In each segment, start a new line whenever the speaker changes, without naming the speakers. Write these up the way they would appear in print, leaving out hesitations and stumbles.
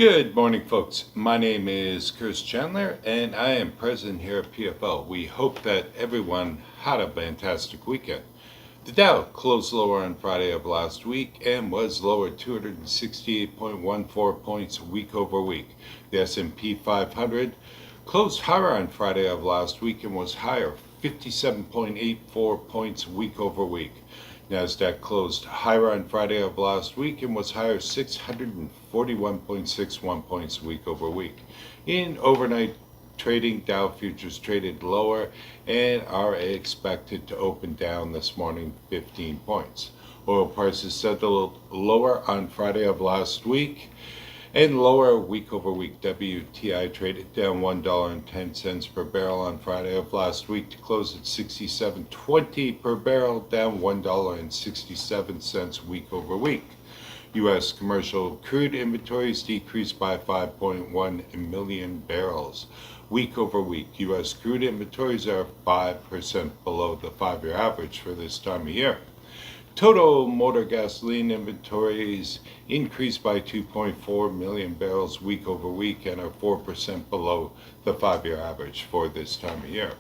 Good morning, folks. My name is Chris Chandler, and I am president here at PFL. We hope that everyone had a fantastic weekend. The Dow closed lower on Friday of last week and was lower 268.14 points week over week. The S&P 500 closed higher on Friday of last week and was higher 57.84 points week over week. NASDAQ closed higher on Friday of last week and was higher 641.61 points week over week. In overnight trading, Dow futures traded lower and are expected to open down this morning 15 points. Oil prices settled lower on Friday of last week and lower week over week. WTI traded down $1.10 per barrel on Friday of last week to close at $67.20 per barrel, down $1.67 week over week. U.S. commercial crude inventories decreased by 5.1 million barrels. Week over week, U.S. crude inventories are 5% below the 5-year average for this time of year. Total motor gasoline inventories increased by 2.4 million barrels week over week and are 4% below the 5-year average for this time of year.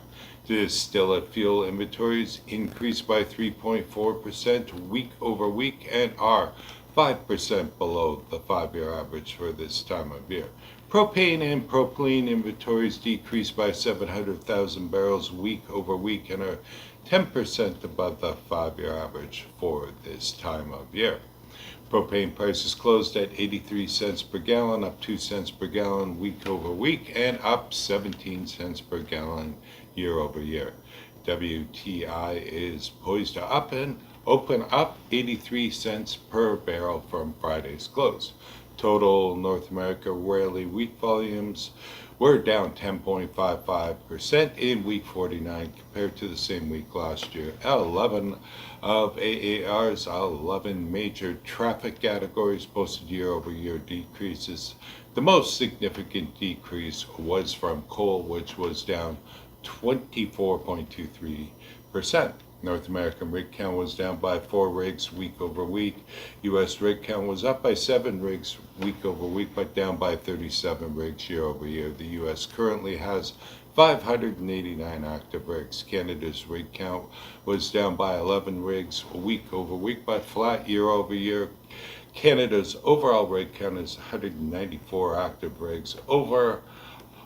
Distillate fuel inventories increased by 3.4% week over week and are 5% below the 5-year average for this time of year. Propane and propylene inventories decreased by 700,000 barrels week over week and are 10% above the 5-year average for this time of year. Propane prices closed at 83 cents per gallon, up 2 cents per gallon week over week, and up 17 cents per gallon year over year. WTI is poised to open up 83 cents per barrel from Friday's close. Total North America rarely wheat volumes were down 10.55% in week 49 compared to the same week last year. 11 of AAR's 11 major traffic categories posted year-over-year decreases. The most significant decrease was from coal, which was down 24.23%. North American rig count was down by 4 rigs week over week. U.S. rig count was up by 7 rigs week over week, but down by 37 rigs year over year. The U.S. currently has 589 active rigs. Canada's rig count was down by 11 rigs week over week, but flat year over year. Canada's overall rig count is 194 active rigs.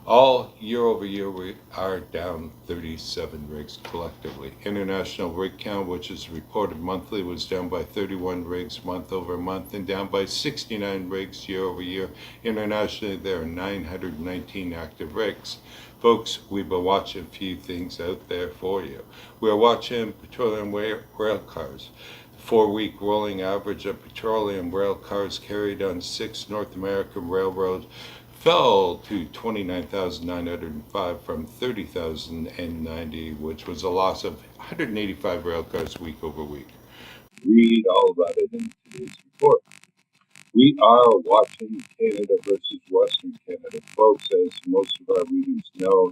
All year over year, we are down 37 rigs collectively. International rig count, which is reported monthly, was down by 31 rigs month over month and down by 69 rigs year over year. Internationally, there are 919 active rigs. Folks, we've been watching a few things out there for you. We're watching petroleum rail cars. 4-week rolling average of petroleum rail cars carried on 6 North American railroads fell to 29,905 from 30,090, which was a loss of 185 rail cars week over week. Read all about it in today's report. We are watching Canada versus Western Canada. Folks, as most of our readers know,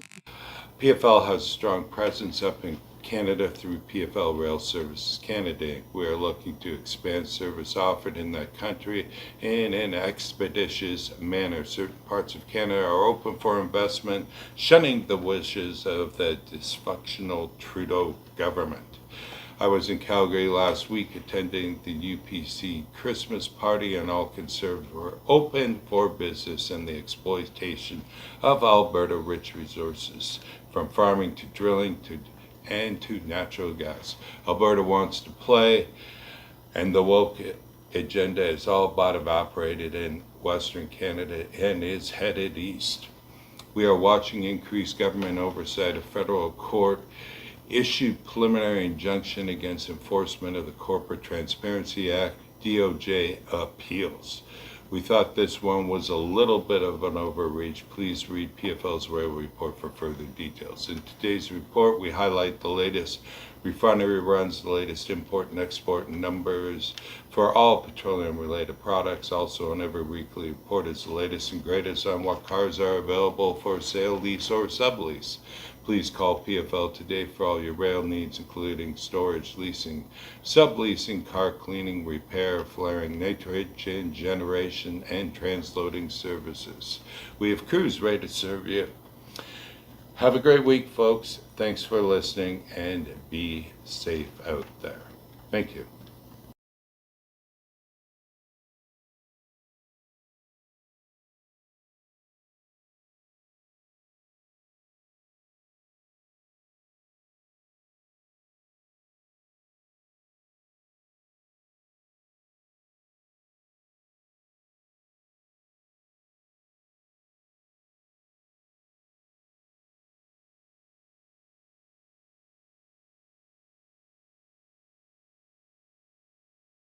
PFL has a strong presence up in Canada through PFL Rail Services Canada. We are looking to expand service offered in that country in an expeditious manner. Certain parts of Canada are open for investment, shunning the wishes of the dysfunctional Trudeau government. I was in Calgary last week attending the UPC Christmas party, and all concerned were open for business and the exploitation of Alberta rich resources, from farming to drilling to natural gas. Alberta wants to play, and the woke agenda is all but evaporated in Western Canada and is headed east. We are watching increased government oversight. A federal court issued preliminary injunction against enforcement of the Corporate Transparency Act. DOJ appeals. We thought this one was a little bit of an overreach. Please read PFL's Rail Report for further details. In today's report, we highlight the latest refinery runs, the latest import and export numbers for all petroleum-related products. Also, on every weekly report is the latest and greatest on what cars are available for sale, lease, or sublease. Please call PFL today for all your rail needs, including storage, leasing, subleasing, car cleaning, repair, flaring, nitrogen generation, and transloading services. We have crews ready to serve you. Have a great week, folks. Thanks for listening, and be safe out there. Thank you.